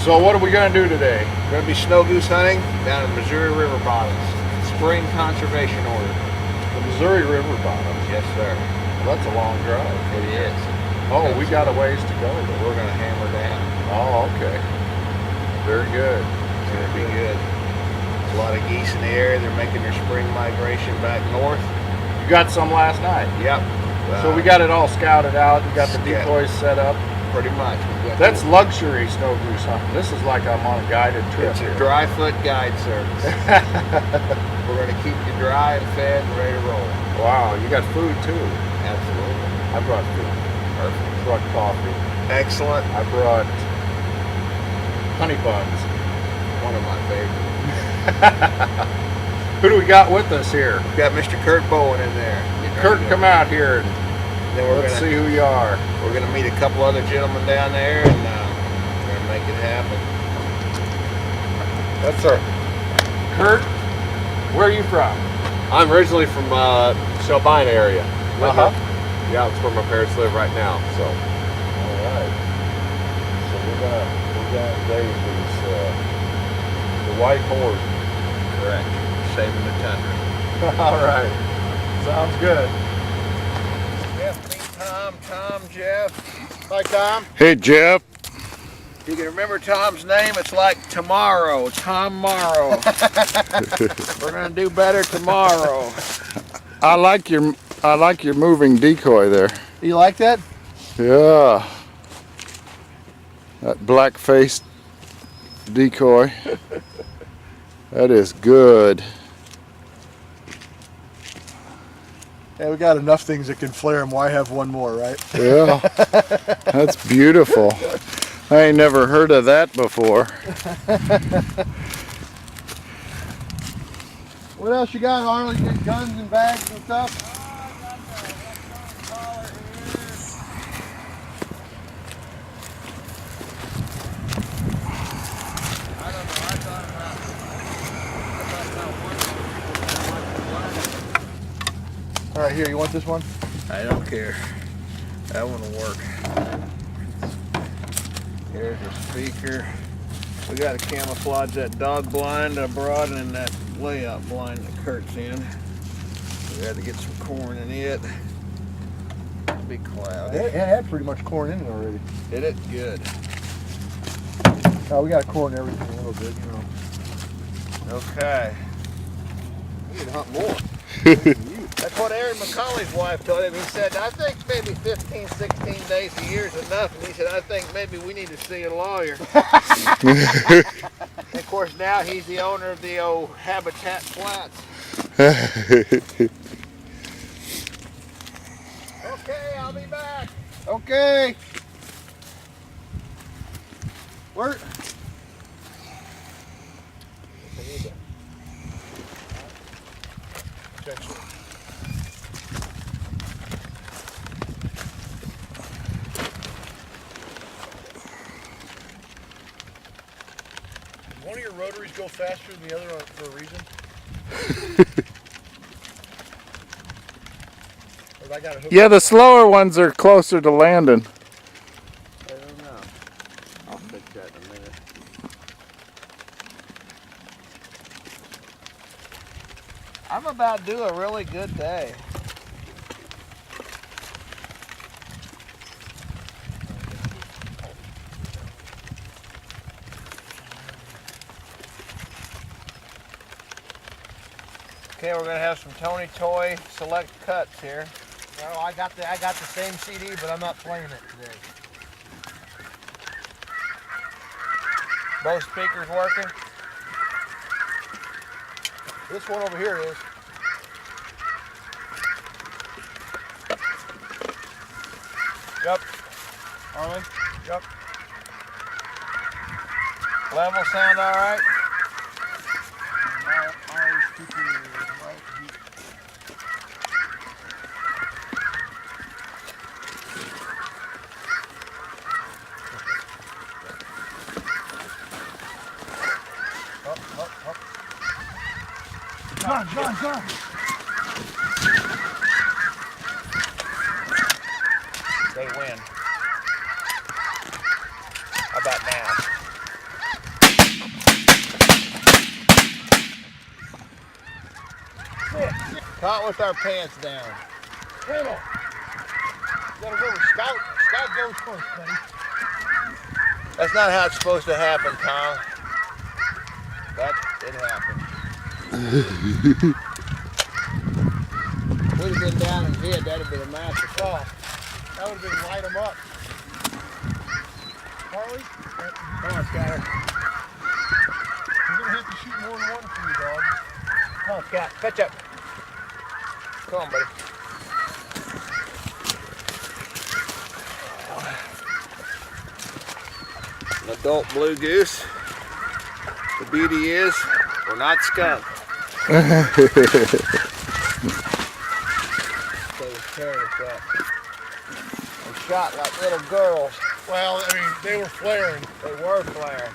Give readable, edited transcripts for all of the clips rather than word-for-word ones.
So what are we going to do today? We're going to be snow goose hunting down in Missouri River Bottoms. Spring conservation order. The Missouri River Bottoms. Yes, sir. Well, that's a long drive. It is. Oh, we got a ways to go. We're going to hammer down. Oh, okay. Very good. It's going to be good. There's a lot of geese in the area. They're making their spring migration back north. You got some last night? Yep. So we got it all scouted out. You got the decoys set up. Pretty much. That's luxury snow goose hunting. This is like I'm on a guided trip. It's a dry foot guide service. We're going to keep you dry and fed and ready to roll. Wow, you got food too. Absolutely. I brought food. Perfect. I brought coffee. Excellent. I brought honey buns. One of my favorites. Who do we got with us here? We've got Mr. Curt Bowen in there. Kurt, come out here and then let's see who you are. We're going to meet a couple other gentlemen down there, and we're going to make it happen. That's our Kurt. Where are you from? I'm originally from Shelbine area. Uh-huh. Yeah, that's where my parents live right now. So. All right. So we're gonna engage these the white horde. Correct. Saving the tundra. All right. Sounds good. Jeff, meet Tom, Jeff. Hi, Tom. Hey, Jeff. You can remember Tom's name. It's like tomorrow. Tom Morrow. We're gonna do better tomorrow. I like your moving decoy there. You like that? Yeah. That black-faced decoy. That is good. Yeah, we got enough things that can flare them. Why have one more, right? Yeah. That's beautiful. I ain't never heard of that before. What else you got, Arnold? You got guns and bags and stuff? All right, here, you want this one? I don't care. That one will work. Here's a speaker. We got to camouflage that dog blind I brought and that layout blind that Curt's in. We had to get some corn in it. It'll be cloudy. It had pretty much corn in it already. Did it? Good. Oh, we got corn and everything a little bit, you know. Okay. We need to hunt more. That's what Aaron McCauley's wife told him. He said, I think maybe 15, 16 days a year is enough. And he said, I think maybe we need to see a lawyer. And of course, now he's the owner of the old Habitat Flats. Okay, I'll be back. Okay. Where? One of your rotaries go faster than the other for a reason? Or I got a hook. Yeah, the slower ones are closer to landing. I don't know. I'll fix that in a minute. I'm about to do a really good day. Okay, we're gonna have some Tony Toy select cuts here. No, I got the same CD, but I'm not playing it today. Both speakers working? This one over here is. Yep. Arnold? Yep. Level sound all right? John. They win. How about now? Caught with our pants down. Randall, you gotta go with Scout. Scout goes first, buddy. That's not how it's supposed to happen, Tom. But it happened. We'd have been down and hid, that'd have been a massacre. Oh, that would have been light them up. Harley, Come on, Scatter. you're gonna have to shoot more than one for you, dog. Come on, Scat. Catch up. Come on, buddy. An adult blue goose. The beauty is, we're not skunked. They was tearing us up. They shot like little girls. Well, I mean, they were flaring. They were flaring.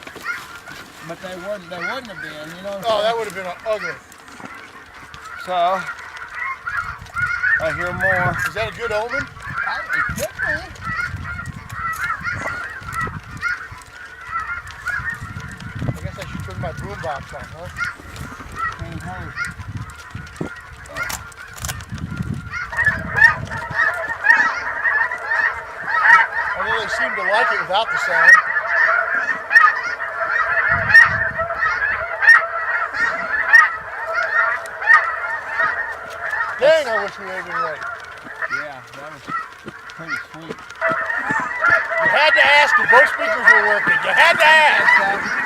But they wouldn't have been, you know what I'm Oh, saying? that would have been ugly. So, I hear more. Is that a good omen? It could be. I guess I should turn my boombox on, huh? Clean hose. Although they seem to like it without the sound. Dang, I wish we would have been ready. Yeah, that was pretty sweet. You had to ask if both speakers were working. You had to ask.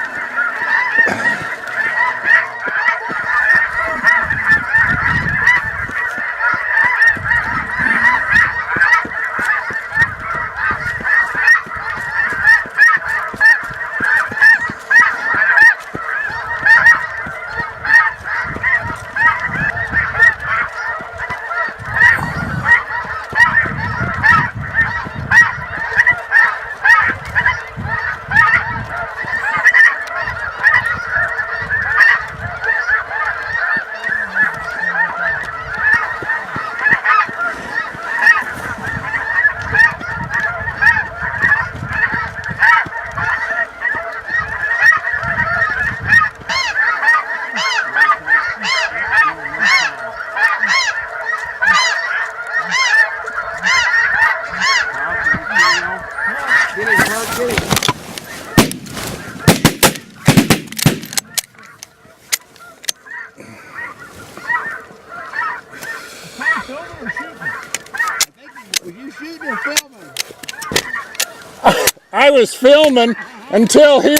I was filming until he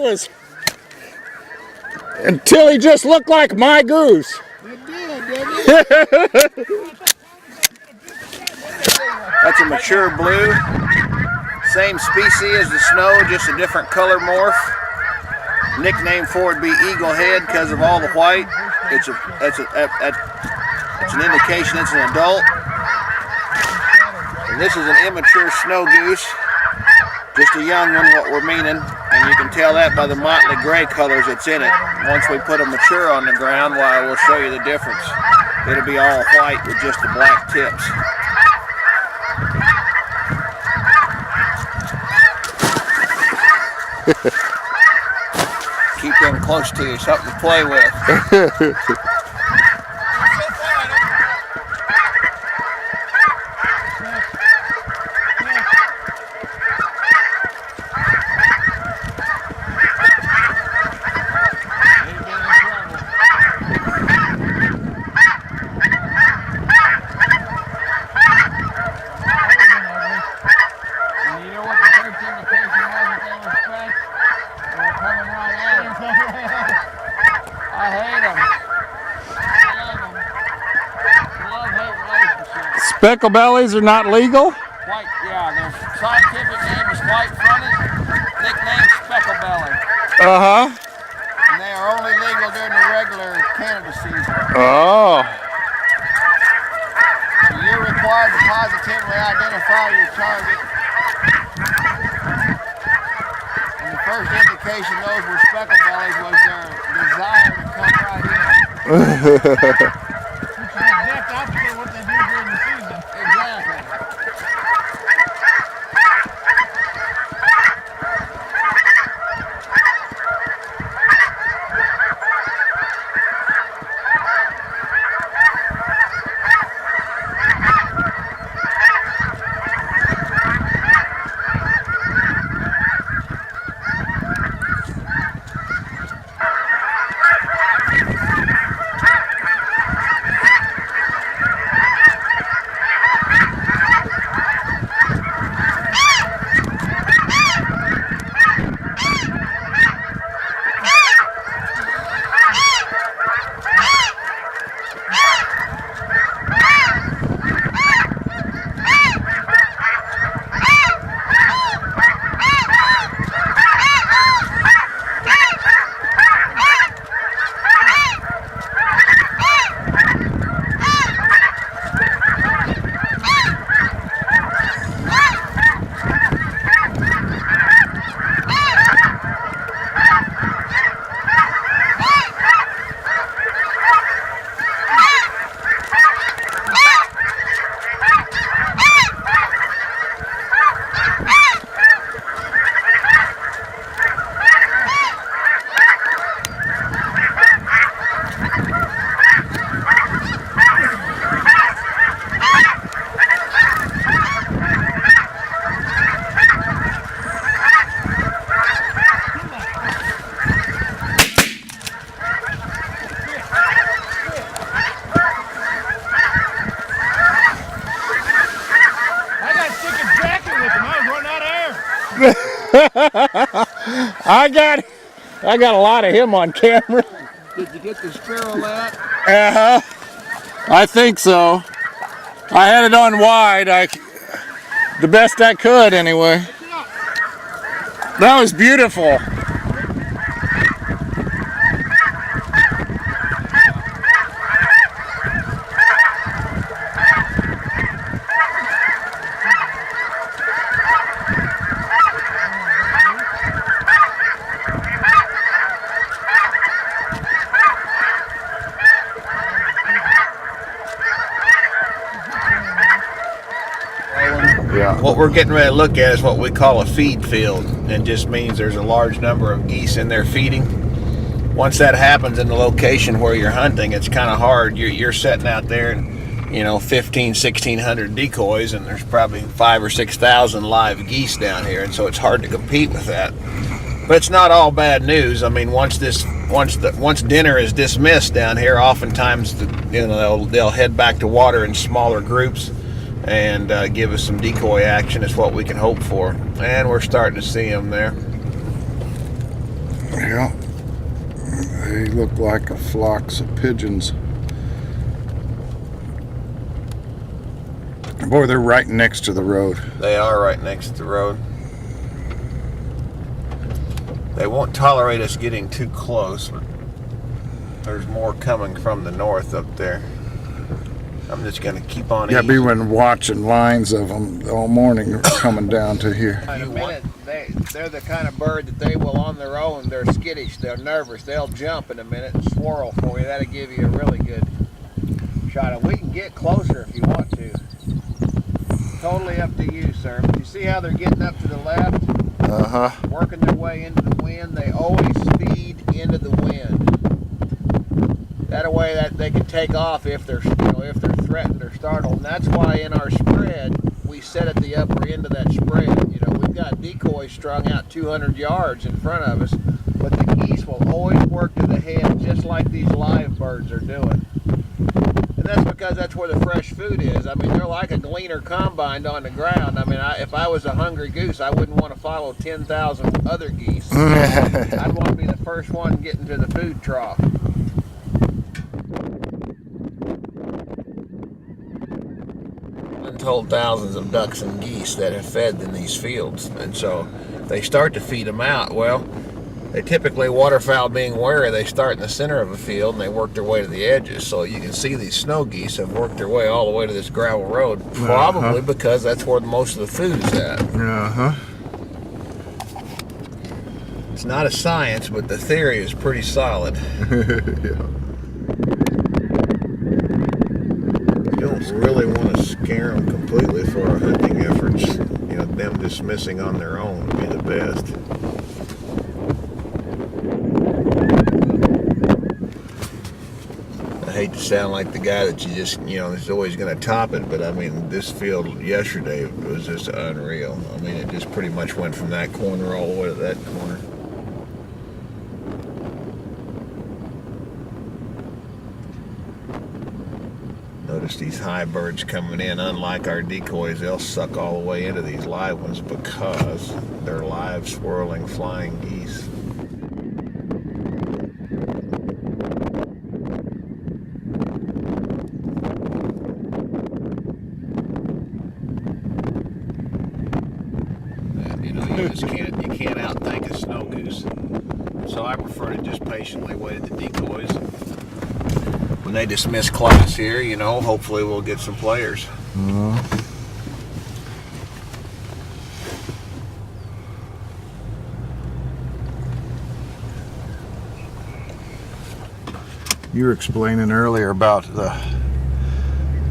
just looked like my goose. That's a mature blue. Same species as the snow, just a different color morph. Nickname for it would be Eagle Head because of all the white. It's an indication it's an adult. And this is an immature snow goose. Just a young one, what we're meaning. And you can tell that by the motley gray colors that's in it. Once we put a mature on the ground, why, we'll show you the difference. It'll be all white with just the black tips. Keep them close to you, something to play with. Speckle bellies are not legal? White, yeah, their scientific name is white fronted, nicknamed speckle belly. Uh-huh. And they are only legal during the regular Canada season. Oh. So you're required to positively identify your target. And the first indication those were speckle bellies was their desire to come right in. Which is the exact opposite of what they do during the season. Exactly. I got a lot of him on camera. Did you get the sparrow out? Uh-huh. I think so. I had it on wide. The best I could anyway. That was beautiful. Yeah. What we're getting ready to look at is what we call a feed field, and just means there's a large number of geese in there feeding. Once that happens in the location where you're hunting, it's kind of hard. You're sitting out there and, you know, 1,600 decoys, and there's probably 5,000 or 6,000 live geese down here, and so it's hard to compete with that. But it's not all bad news. I mean, once dinner is dismissed down here, oftentimes they'll head back to water in smaller groups and give us some decoy action. Is what we can hope for, and we're starting to see them there. Yeah, they look like a flocks of pigeons. Boy, they're right next to the road. They are right next to the road. They won't tolerate us getting too close, but there's more coming from the north up there. I'm just going to keep on eating. Yeah, we've been watching lines of them all morning coming down to here. In a minute, they're the kind of bird that they will on their own. They're skittish. They're nervous. They'll jump in a minute and swirl for you. That'll give you a really good shot. And we can get closer if you want to. Totally up to you, sir. But you see how they're getting up to the left? Uh-huh. Working their way into the wind. They always feed into the wind. That way that they can take off if they're threatened or startled. And that's why in our spread we set at the upper end of that spread. You know, we've got decoys strung out 200 yards in front of us, but the geese will always work to the head just like these live birds are doing. And that's because that's where the fresh food is. I mean, they're like a gleaner combined on the ground. I mean, if I was a hungry goose, I wouldn't want to follow 10,000 other geese. I'd want to be the first one getting to the food trough. Untold thousands of ducks and geese that have fed in these fields, and so they start to feed them out. Well, they typically, waterfowl being wary, they start in the center of a field and they work their way to the edges. So you can see these snow geese have worked their way all the way to this gravel road, probably because that's where most of the food is at. Uh-huh. It's not a science, but the theory is pretty solid. Yeah. We don't really want to scare them completely for our hunting efforts. You know, them dismissing on their own would be the best. I hate to sound like the guy that you just, you know, is always going to top it, but I mean, this field yesterday was just unreal. I mean, it just pretty much went from that corner all the way to that corner. Notice these high birds coming in. Unlike our decoys, they'll suck all the way into these live ones because they're live, swirling, flying geese. And, you know, you can't outthink a snow goose. So I prefer to just patiently wait at the decoys. When they dismiss class here, you know, hopefully we'll get some players. You were explaining earlier about the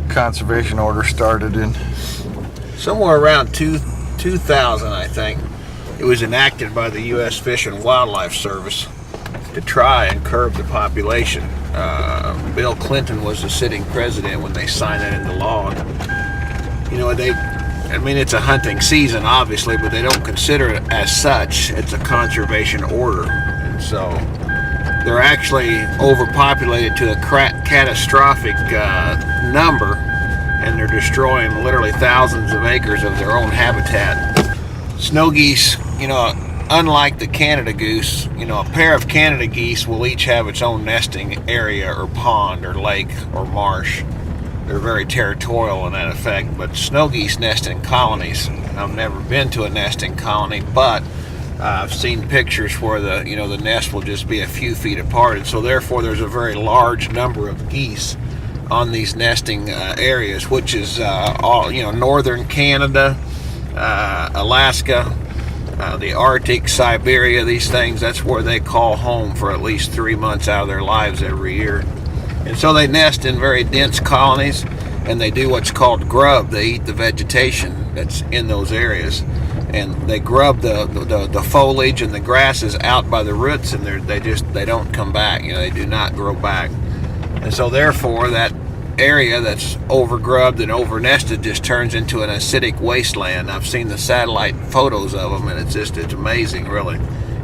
conservation order started in Somewhere around 2000, I think, it was enacted by the U.S. Fish and Wildlife Service to try and curb the population. Bill Clinton was the sitting president when they signed that into law. You know, I mean, it's a hunting season, obviously, but they don't consider it as such. It's a conservation order. And so they're actually overpopulated to a catastrophic number, and they're destroying literally thousands of acres of their own habitat. snow geese, you know, unlike the Canada goose, you know, a pair of Canada geese will each have its own nesting area or pond or lake or marsh. They're very territorial in that effect, but snow geese nest in colonies. I've never been to a nesting colony, but I've seen pictures where the, you know, the nest will just be a few feet apart, and so therefore there's a very large number of geese on these nesting areas, which is all, you know, northern Canada, Alaska, the Arctic, Siberia, these things. That's where they call home for at least 3 months out of their lives every year. And so they nest in very dense colonies, and they do what's called grub. They eat the vegetation that's in those areas, and they grub the foliage and the grasses out by the roots, and they don't come back. You know, they do not grow back. And so therefore that area that's overgrubbed and overnested just turns into an acidic wasteland. I've seen the satellite photos of them, and it's amazing, really.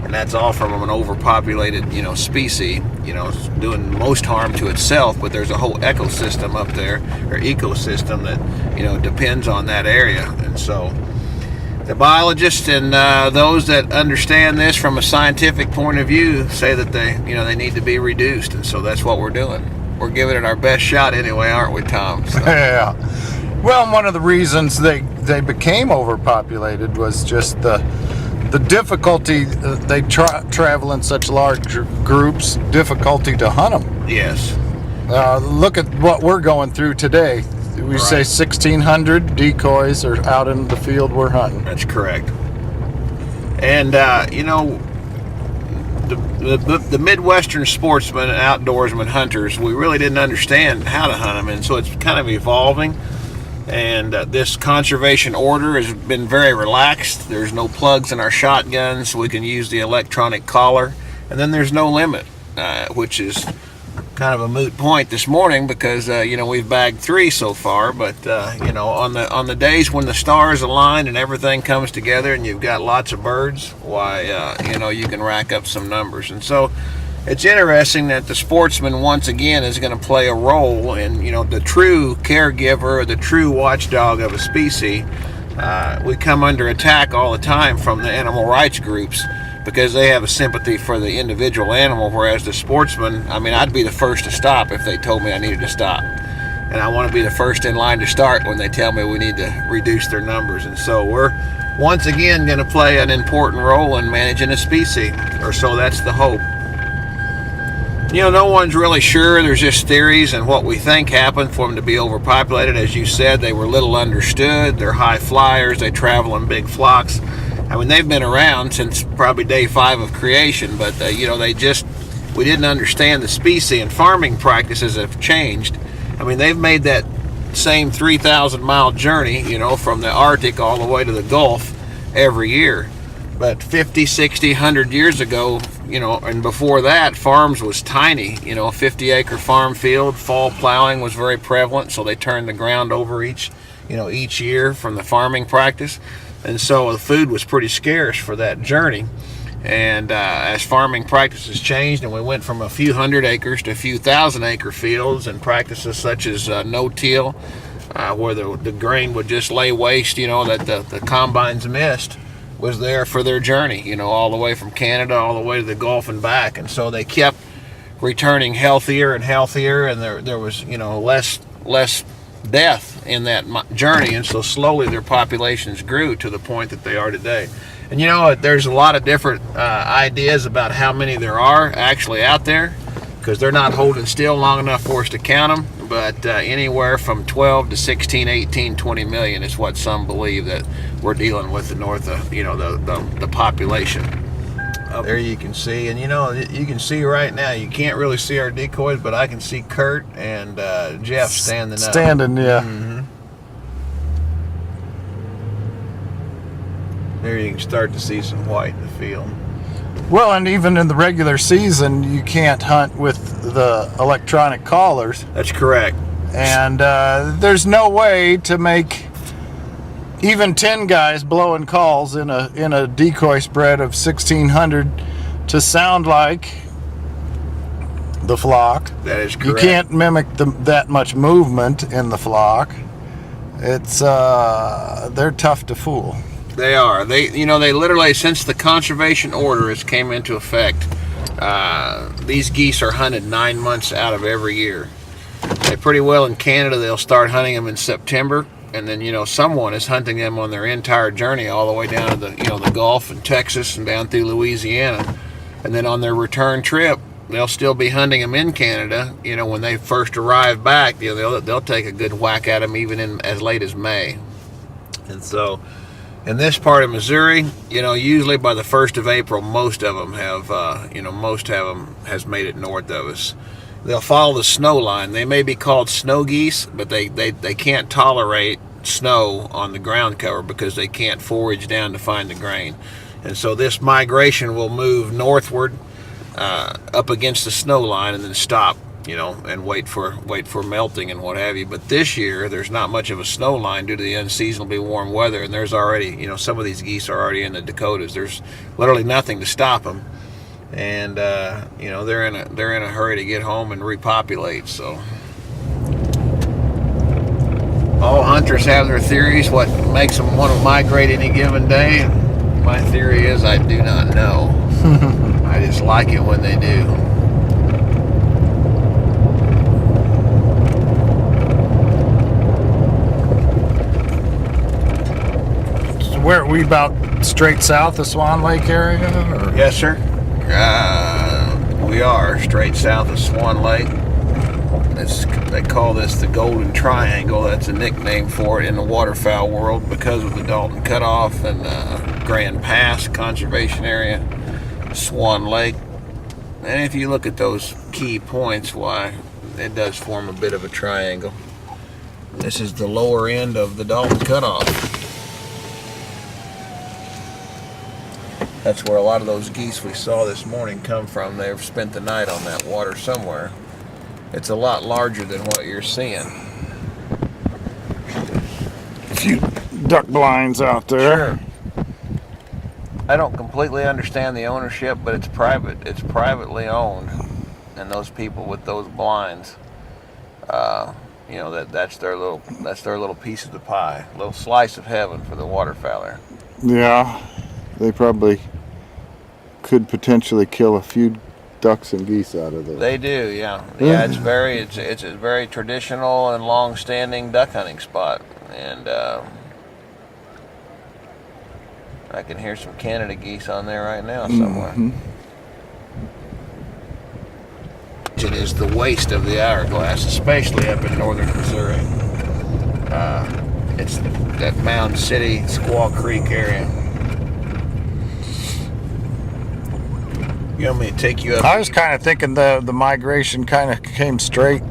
And that's all from an overpopulated, you know, species, you know, doing most harm to itself, but there's a whole ecosystem up there, or ecosystem, that, you know, depends on that area. And so the biologists and those that understand this from a scientific point of view say that they need to be reduced, and so that's what we're doing. We're giving it our best shot anyway, aren't we, Tom? So. Yeah. Well, one of the reasons they became overpopulated was just the difficulty. They travel in such large groups, difficulty to hunt them. Yes. Look at what we're going through today. We say 1,600 decoys are out in the field we're hunting. That's correct. And, you know, the Midwestern sportsmen and outdoorsmen hunters, we really didn't understand how to hunt them, and so it's kind of evolving. And this conservation order has been very relaxed. There's no plugs in our shotguns, so we can use the electronic collar, and then there's no limit, which is kind of a moot point this morning because you know, we've bagged 3 so far, but you know, on the days when the stars align and everything comes together and you've got lots of birds, why you know, you can rack up some numbers. And so it's interesting that the sportsman once again is going to play a role in, you know, the true caregiver or the true watchdog of a species. We come under attack all the time from the animal rights groups because they have a sympathy for the individual animal, whereas the sportsman, I mean, I'd be the first to stop if they told me I needed to stop. And I want to be the first in line to start when they tell me we need to reduce their numbers. And so we're once again going to play an important role in managing a species, or so that's the hope. You know, no one's really sure. There's just theories and what we think happened for them to be overpopulated. As you said, they were little understood. They're high flyers. They travel in big flocks. I mean, they've been around since probably day 5 of creation, but you know, we didn't understand the species, and farming practices have changed. I mean, they've made that same 3,000-mile journey, you know, from the Arctic all the way to the Gulf every year. But 50, 60, 100 years ago, you know, and before that, farms was tiny. You know, a 50-acre farm field. Fall plowing was very prevalent, so they turned the ground over each year from the farming practice. And so the food was pretty scarce for that journey. And as farming practices changed, and we went from a few hundred acres to a few thousand-acre fields, and practices such as no-till, where the grain would just lay waste, you know, that the combines missed, was there for their journey, you know, all the way from Canada all the way to the Gulf and back. And so they kept returning healthier and healthier, and there was, you know, less death in that journey, and so slowly their populations grew to the point that they are today. And you know, there's a lot of different ideas about how many there are actually out there, because they're not holding still long enough for us to count them, but anywhere from 12 to 16, 18, 20 million is what some believe that we're dealing with the north of, you know, the population. There you can see, and you know, you can see right now, you can't really see our decoys, but I can see Curt and Jeff standing up. Standing, yeah. Mm-hmm. There you can start to see some white in the field. Well, and even in the regular season, you can't hunt with the electronic collars. That's correct. And there's no way to make even 10 guys blowing calls in a decoy spread of 1,600 to sound like the flock. That is correct. You can't mimic that much movement in the flock. It's they're tough to fool. They are. They literally, since the conservation order has came into effect, these geese are hunted 9 months out of every year. They pretty well in Canada, they'll start hunting them in September, and then someone is hunting them on their entire journey all the way down to the Gulf and Texas and down through Louisiana, and then on their return trip they'll still be hunting them in Canada. When they first arrive back, they'll take a good whack at them even in as late as May. And so in this part of Missouri, usually by the 1st of April, most of them has made it north of us. They'll follow the snow line. They may be called snow geese, but they can't tolerate snow on the ground cover because they can't forage down to find the grain. And so this migration will move northward up against the snow line and then stop, and wait for melting and what have you. But this year there's not much of a snow line due to the unseasonably warm weather, and there's already, some of these geese are already in the Dakotas. There's literally nothing to stop them, and they're in a hurry to get home and repopulate. So all hunters have their theories. What makes them want to migrate any given day? My theory is I do not know. I just like it when they do. So where are we, about straight south of Swan Lake area? Or? Yes, sir. We are straight south of Swan Lake. They call this the Golden Triangle. That's a nickname for it in the waterfowl world because of the Dalton Cutoff and Grand Pass Conservation Area, Swan Lake. And if you look at those key points, why, it does form a bit of a triangle. This is the lower end of the Dalton Cutoff. That's where a lot of those geese we saw this morning come from. They've spent the night on that water somewhere. It's a lot larger than what you're seeing. A few duck blinds out there. Sure. I don't completely understand the ownership, but it's private. It's privately owned, and those people with those blinds, that's their little piece of the pie, a little slice of heaven for the waterfowler. Yeah, they probably could potentially kill a few ducks and geese out of there. They do, yeah. Yeah, it's a very traditional and long-standing duck hunting spot, and I can hear some Canada geese on there right now somewhere. Mm-hmm. It is the waist of the hourglass, especially up in northern Missouri. It's that Mound City, Squaw Creek area. You want me to take you up? I was kind of thinking the migration kind of came straight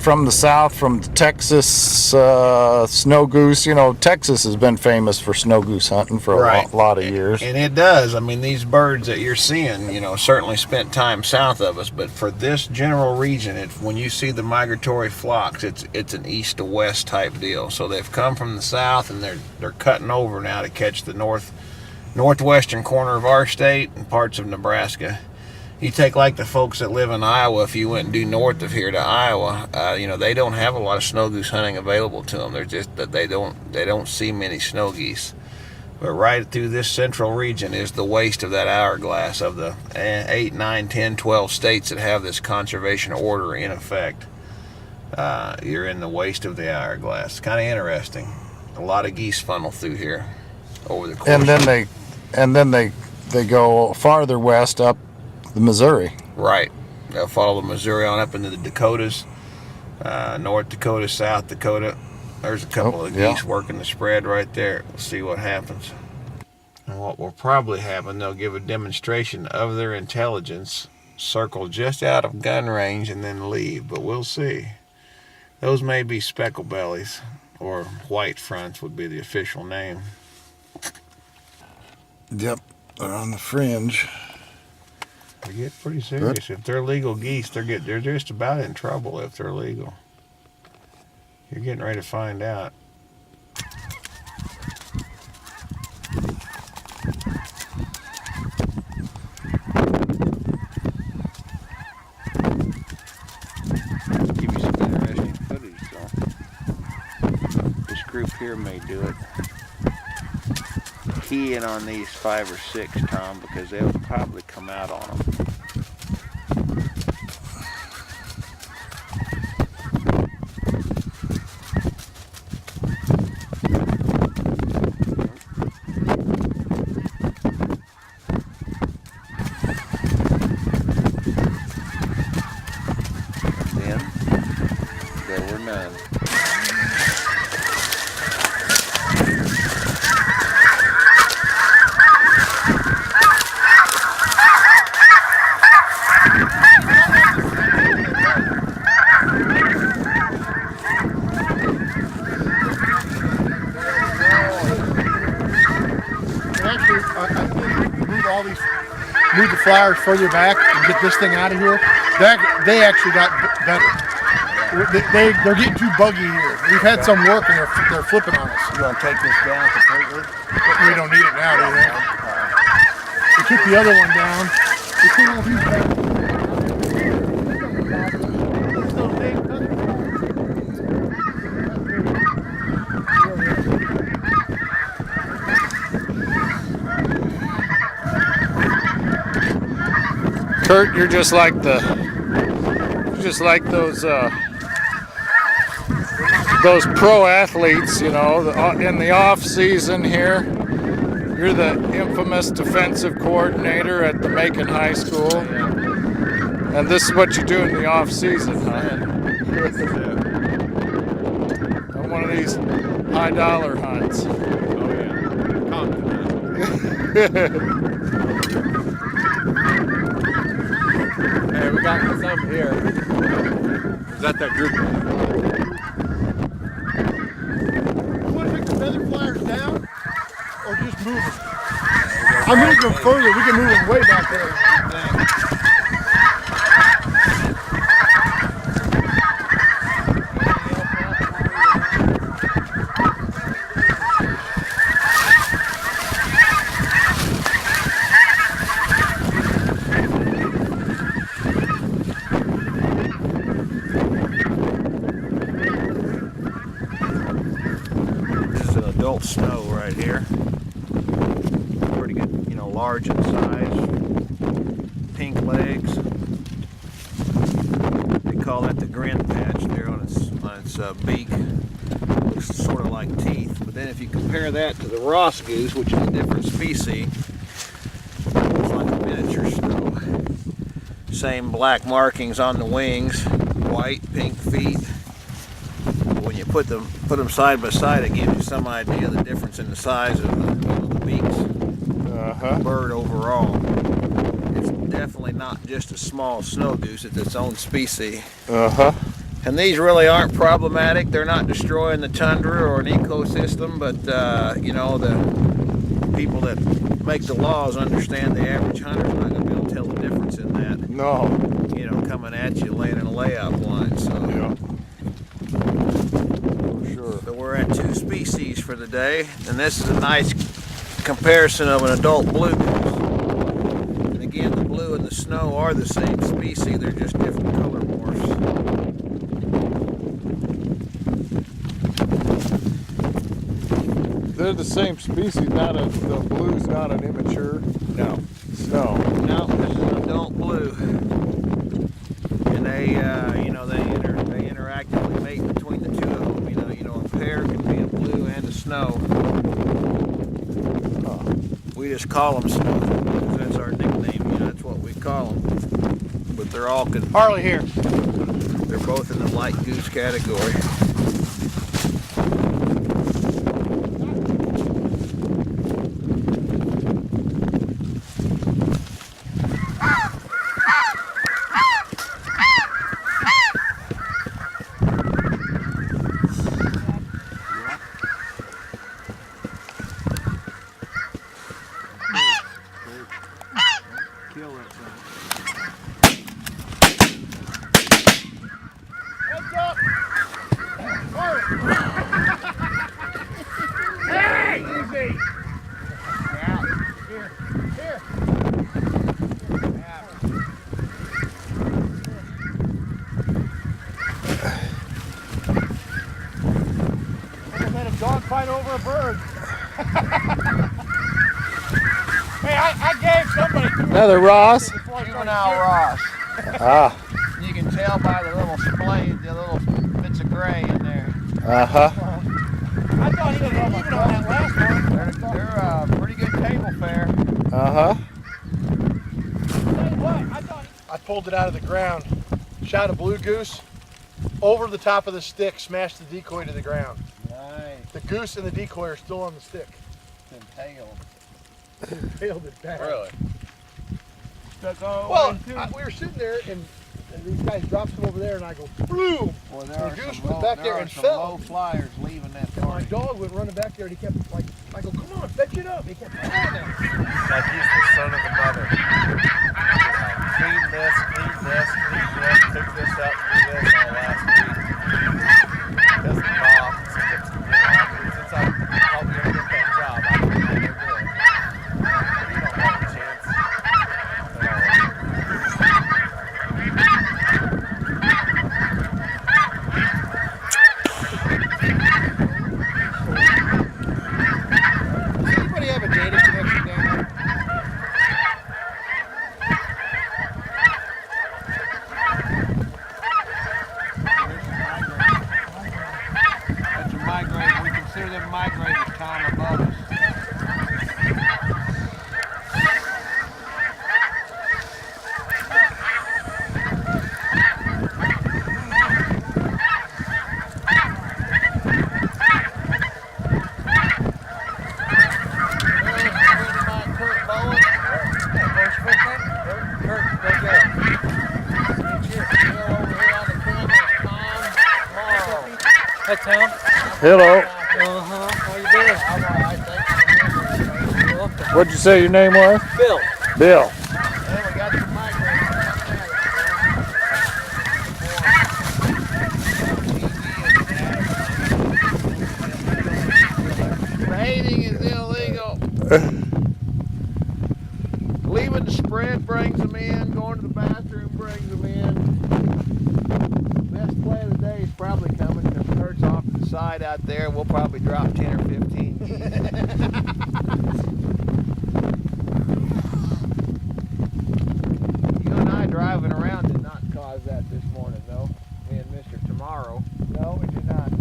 from the south, from Texas, snow goose. Texas has been famous for snow goose hunting for a lot of years. And it does. I mean, these birds that you're seeing, certainly spent time south of us. But for this general region, when you see the migratory flocks, it's an east to west type deal. So they've come from the south, and they're cutting over now to catch the northwestern corner of our state and parts of Nebraska. You take like the folks that live in Iowa. If you went and do north of here to Iowa, they don't have a lot of snow goose hunting available to them. They're just that they don't see many snow geese. But right through this central region is the waist of that hourglass of the 8, 9, 10, 12 states that have this conservation order in effect. You're in the waist of the hourglass. It's kind of interesting. A lot of geese funnel through here over the course. And then they go farther west up the Missouri. Right. They'll follow the Missouri on up into the Dakotas, North Dakota, South Dakota. There's a couple of geese working the spread right there. We'll see what happens. And what will probably happen, they'll give a demonstration of their intelligence, circle just out of gun range, and then leave. But we'll see. Those may be speckle bellies, or white fronts would be the official name. Yep, they're on the fringe. They get pretty serious. If they're legal geese, they're just about in trouble if they're legal. You're getting ready to find out. Give you some interesting footage, though. This group here may do it. key in on these 5 or 6, Tom, because they'll probably come out on them. There were none. Actually, I think move the flowers further back and get this thing out of here. They actually got better. They're getting too buggy here. We've had some work and they're flipping on us. You want to take this down completely? We don't need it now, do you think? We took the other one down. We cleaned all these back. Curt, you're just like those pro athletes, you know, in the off season here. You're the infamous defensive coordinator at the Macon High School, and this is what you do in the off season, huh? On one of these high dollar hunts. Oh yeah. Compton. Hey, we got some here. Is that group? You want to take the feather flyers down or just move them? I'm moving them further. We can move them way back there. Adult snow right here. Pretty good, you know, large in size. Pink legs. They call that the grin patch there on its beak. Looks sort of like teeth. But then if you compare that to the Ross goose, which is a different species, it's like a miniature snow. Same black markings on the wings, white, pink feet. When you put them side by side, it gives you some idea of the difference in the size of the beaks. Bird overall. It's definitely not just a small snow goose, it's its own species. And these really aren't problematic. They're not destroying the tundra or an ecosystem, but you know, the people that make the laws understand the average hunter's not going to be able to tell the difference in that. No. You know, coming at you laying in a layout blind. So. Yeah. So we're at 2 species for the day, and this is a nice comparison of an adult blue goose. And again, the blue and the snow are the same species, they're just different color morphs. They're the same species, the blue's not an immature No. snow. No, this is an adult blue. And they, you know, they interactively mate between the two of them. You know, a pair can be a blue and a snow. We just call them snow because that's our nickname. You know, that's what we call them. But they're all Harley here. they're both in the light goose category. Dog fight over a bird. Another Ross. Juvenile Ross. Ah. You can tell by the little splays, the little bits of gray in there. Uh-huh. I thought he was even on that last one. They're a pretty good table fare. Uh-huh. I pulled it out of the ground, shot a blue goose over the top of the stick, smashed the decoy to the ground. Nice. The goose and the decoy are still on the stick. Impaled. Impaled it back. Really? Well, we were sitting there and these guys dropped him over there and I go, boom! Well, The goose went back there and some fell. low flyers leaving that And my target. dog went running back there and he kept like, I go, come on, fetch it up. He kept pulling it. Like he's the son of the mother. Clean this, pick this up, do this all last week. Doesn't cough. Since I helped him get that job, I don't know how to do it. You don't have a chance. Does anybody have a data connection down there? That's a migrator. We consider them migrators, Tom, above us. Curt Bowen. Curt, go get it. Over here on the camera is Tom. Hey, Tom. Hello. Uh-huh. How you doing? I'm all right, thanks. What'd you say your name was? Bill. Bill. Well, we got some migrators. Baiting is illegal. Leaving the spread brings them in. Going to the bathroom brings them in. Best play of the day is probably coming because Kurt's off to the side out there. We'll probably drop 10 or 15. You and I driving around did not cause that this morning, though. Me and Mr. Tomorrow. No, it did not.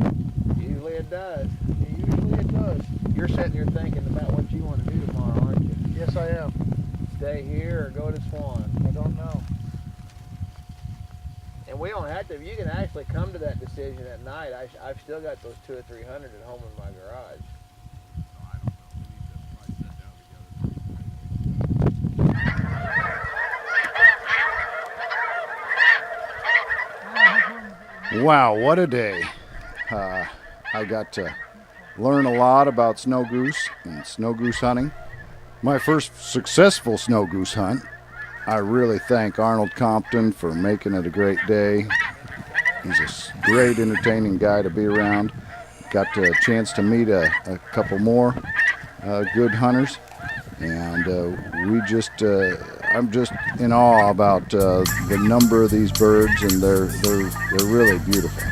Usually it does. Usually it does. You're sitting here thinking about what you want to do tomorrow, aren't you? Yes, I am. Stay here or go to Swan? I don't know. And we don't have to. You can actually come to that decision at night. I've still got those 200 or 300 at home in my garage. Wow, what a day. I got to learn a lot about snow goose and snow goose hunting. My first successful snow goose hunt. I really thank Arnold Compton for making it a great day. He's a great entertaining guy to be around. Got a chance to meet a couple more good hunters, and I'm just in awe about the number of these birds, and they're really beautiful.